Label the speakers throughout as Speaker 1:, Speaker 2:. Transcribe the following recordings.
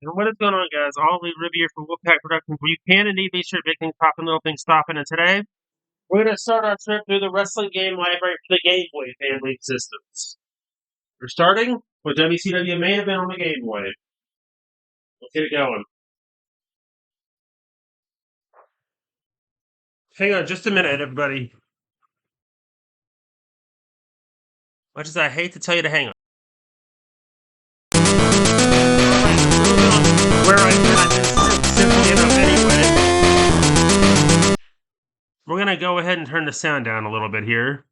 Speaker 1: And what is going on, guys? AllEliteRuby here from Wolfpack Productions, where you can indeed be sure big things popping, little things stopping. And today, we're going to start our trip through the wrestling game library for the Game Boy family of systems. We're starting with WCW Main Event on the Game Boy. Let's get it going. Hang on just a minute, everybody. Much as I hate to tell you to hang on. Where I've been simply enough anyway. We're going to go ahead and turn the sound down a little bit here.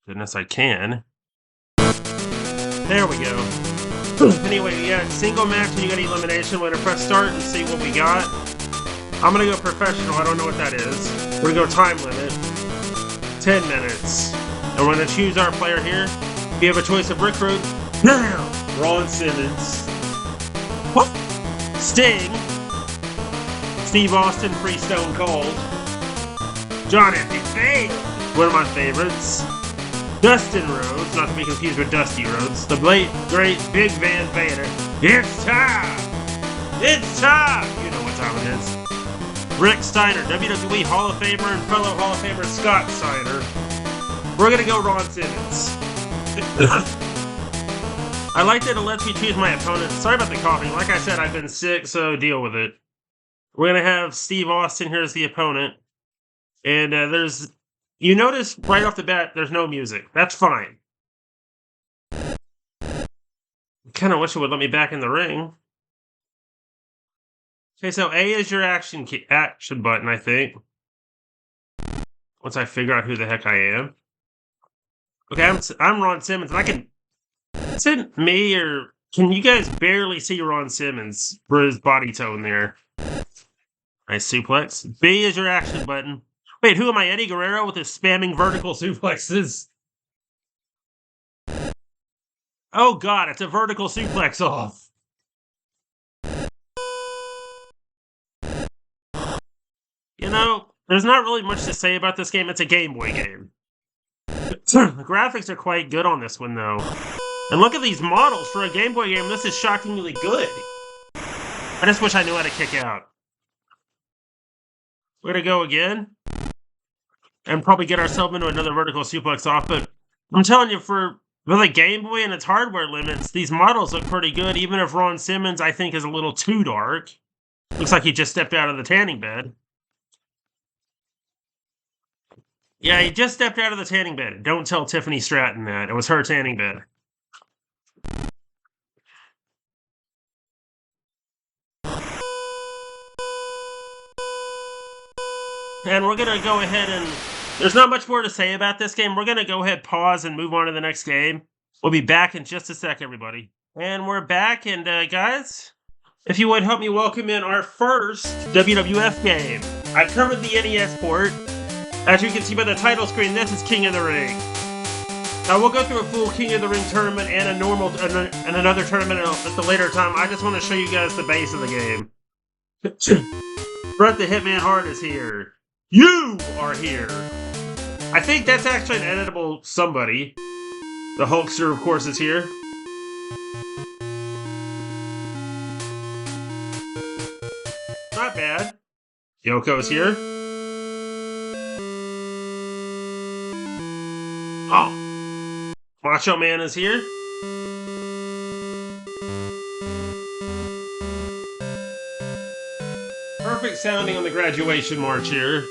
Speaker 1: Goodness, I can. There we go. Anyway, yeah, single match and you got elimination. We're going to press start and see what we got. I'm going to go professional. I don't know what that is. We're going to go time limit. 10 minutes. And we're going to choose our player here. We have a choice of Recruit. Now! Ron Simmons. What? Sting. Steve Austin, Free Stone Cold. John Anthony Faye. One of my favorites. Dustin Rhodes, not to be confused with Dusty Rhodes. The late, great Big Van Vader. It's time! It's time! You know what time it is. Rick Steiner, WWE Hall of Famer and fellow Hall of Famer Scott Steiner. We're gonna go Ron Simmons. I like that it lets me choose my opponent. Sorry about the coughing. Like I said, I've been sick, so deal with it. We're gonna have Steve Austin here as the opponent. And there's... You notice right off the bat, there's no music. That's fine. I kind of wish it would let me back in the ring. Okay, so A is your action button, I think. Once I figure out who the heck I am. Okay, I'm Ron Simmons, and I can... Is it me, or... Can you guys barely see Ron Simmons for his body tone there? Nice suplex. B is your action button. Wait, who am I, Eddie Guerrero with his spamming vertical suplexes? Oh god, it's a vertical suplex off. You know, there's not really much to say about this game. It's a Game Boy game. The graphics are quite good on this one, though. And look at these models. For a Game Boy game, this is shockingly good. I just wish I knew how to kick out. We're gonna go again. And probably get ourselves into another vertical suplex off, but I'm telling you, for the Game Boy and its hardware limits, these models look pretty good, even if Ron Simmons, I think, is a little too dark. Looks like he just stepped out of the tanning bed. Yeah, he just stepped out of the tanning bed. Don't tell Tiffany Stratton that. It was her tanning bed. And we're going to go ahead and... There's not much more to say about this game. We're going to go ahead, pause, and move on to the next game. We'll be back in just a sec, everybody. And we're back, and guys, if you would help me welcome in our first WWF game. I covered the NES port. As you can see by the title screen, this is King of the Ring. Now, we'll go through a full King of the Ring tournament and a normal and another tournament at the later time. I just want to show you guys the base of the game. Bret the Hitman Hart is here. You are here. I think that's actually an editable somebody. The Hulkster, of course, is here. Not bad. Yoko's here. Oh. Macho Man is here. Perfect sounding on the graduation march here.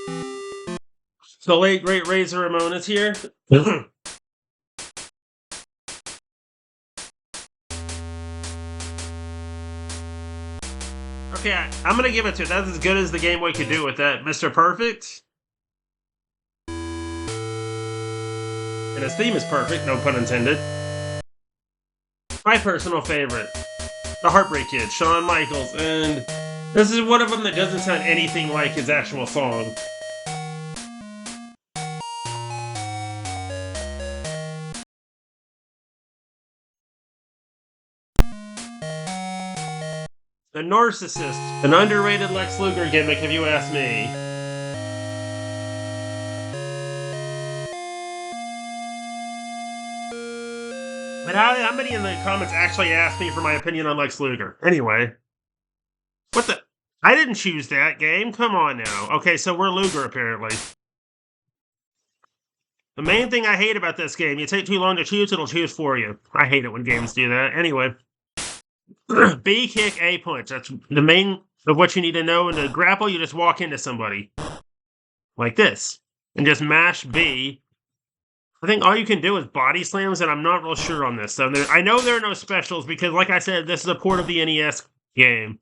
Speaker 1: The late, great Razor Ramon is here. Okay, I'm going to give it to it. That's as good as the Game Boy could do with that. Mr. Perfect. And his theme is perfect, no pun intended. My personal favorite. The Heartbreak Kid, Shawn Michaels. And this is one of them that doesn't sound anything like his actual song. The Narcissist, an underrated Lex Luger gimmick if you ask me. And how many in the comments actually asked me for my opinion on Lex Luger? Anyway. What the? I didn't choose that game. Come on now. Okay, so we're Luger, apparently. The main thing I hate about this game, you take too long to choose, it'll choose for you. I hate it when games do that. Anyway. B kick, A punch. That's the main of what you need to know. In the grapple, you just walk into somebody. Like this. And just mash B. I think all you can do is body slams, and I'm not real sure on this. So I know there are no specials, because like I said, this is a port of the NES game.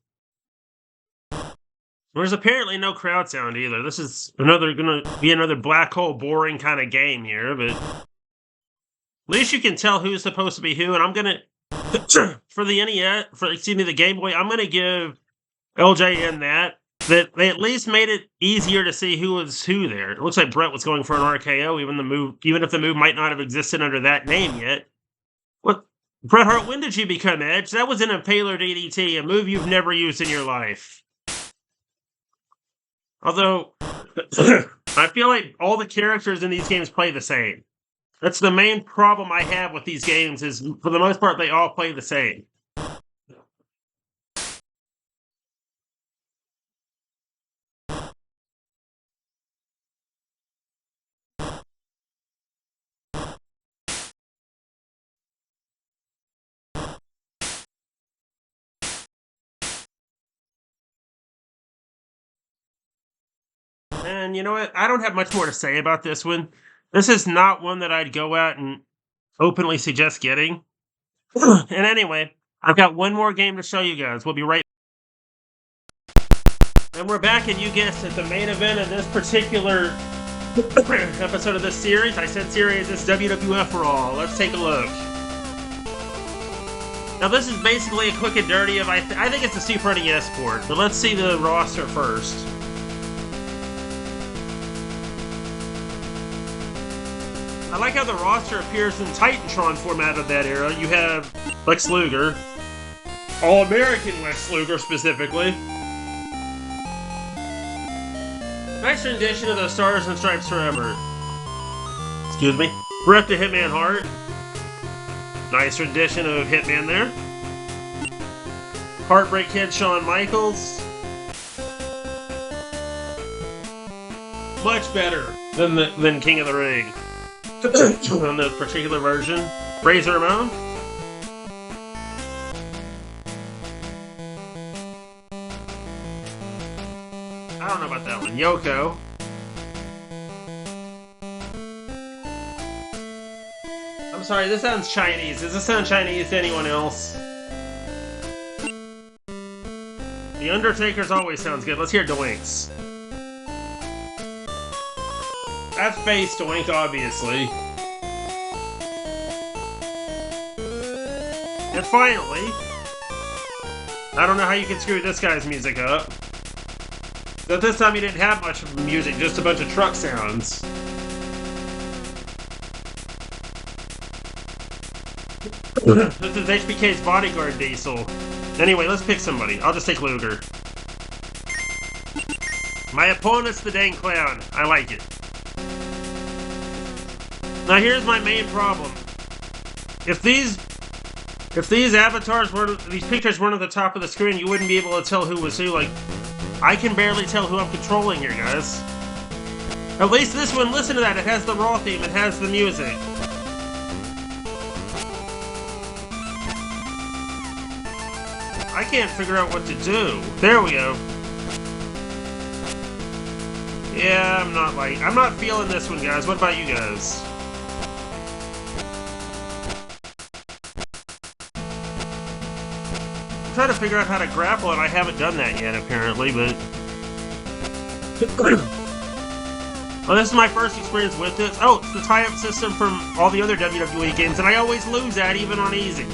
Speaker 1: There's apparently no crowd sound either. This is gonna be another black hole boring kind of game here, but at least you can tell who's supposed to be who, and I'm gonna for the NES, the Game Boy, I'm gonna give LJN that they at least made it easier to see who was who there. It looks like Brett was going for an RKO, even if the move might not have existed under that name yet. What, Bret Hart? When did you become Edge? That was in a Paler DDT, a move you've never used in your life. Although, I feel like all the characters in these games play the same. That's the main problem I have with these games, is for the most part, they all play the same. And you know what? I don't have much more to say about this one. This is not one that I'd go out and openly suggest getting. And anyway, I've got one more game to show you guys. We'll be right back. And we're back, and you guessed it, the main event of this particular episode of this series. I said series, it's WWF RAW. Let's take a look. Now this is basically a quick and dirty of, I think it's a Super NES port, but let's see the roster first. I like how the roster appears in Titantron format of that era. You have Lex Luger, All-American Lex Luger specifically. Nice rendition of the Stars and Stripes Forever. Excuse me. Bret the Hitman Hart. Nice rendition of Hitman there. Heartbreak Kid Shawn Michaels. Much better than King of the Ring. On this particular version. Razor Ramon. I don't know about that one. Yoko. I'm sorry, this sounds Chinese. Does this sound Chinese to anyone else? The Undertaker's always sounds good. Let's hear Doinks. That's bass Doink, obviously. And finally, I don't know how you can screw this guy's music up. But this time he didn't have much music, just a bunch of truck sounds. This is HBK's bodyguard Diesel. Anyway, let's pick somebody. I'll just take Luger. My opponent's the dang clown. I like it. Now here's my main problem. If these avatars these pictures weren't at the top of the screen, you wouldn't be able to tell who was who. Like, I can barely tell who I'm controlling here, guys. At least this one, listen to that. It has the Raw theme. It has the music. I can't figure out what to do. There we go. Yeah, I'm not feeling this one, guys. What about you guys? I'm trying to figure out how to grapple, and I haven't done that yet, apparently, but... Well, this is my first experience with this. Oh, it's the tie-up system from all the other WWE games, and I always lose that, even on easy.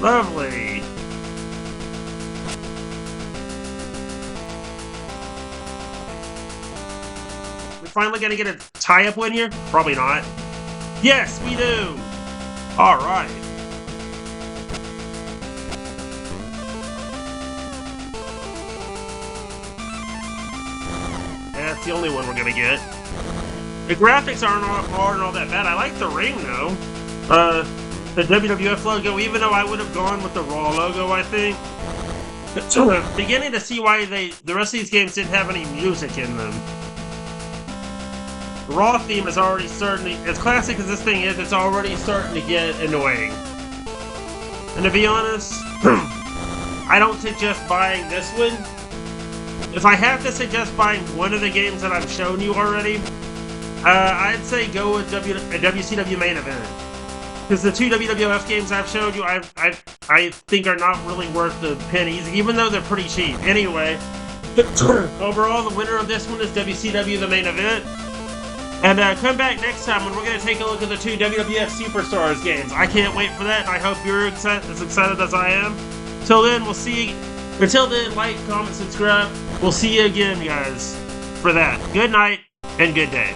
Speaker 1: Lovely. We finally gonna get a tie-up win here? Probably not. Yes, we do! Alright. That's the only one we're gonna get. The graphics aren't all that bad. I like the ring, though. the WWF logo, even though I would have gone with the Raw logo, I think. Beginning to see why the rest of these games didn't have any music in them. The Raw theme is already starting to, as classic as this thing is, it's already starting to get annoying. And to be honest, I don't suggest buying this one. If I have to suggest buying one of the games that I've shown you already, I'd say go with WCW Main Event. Because the two WWF games I've showed you, I think are not really worth the pennies, even though they're pretty cheap. Anyway, overall, the winner of this one is WCW the Main Event. And come back next time when we're going to take a look at the two WWF Superstars games. I can't wait for that, and I hope you're as excited as I am. Till then, we'll see you. Until then, like, comment, subscribe. We'll see you again, guys, for that. Good night, and good day.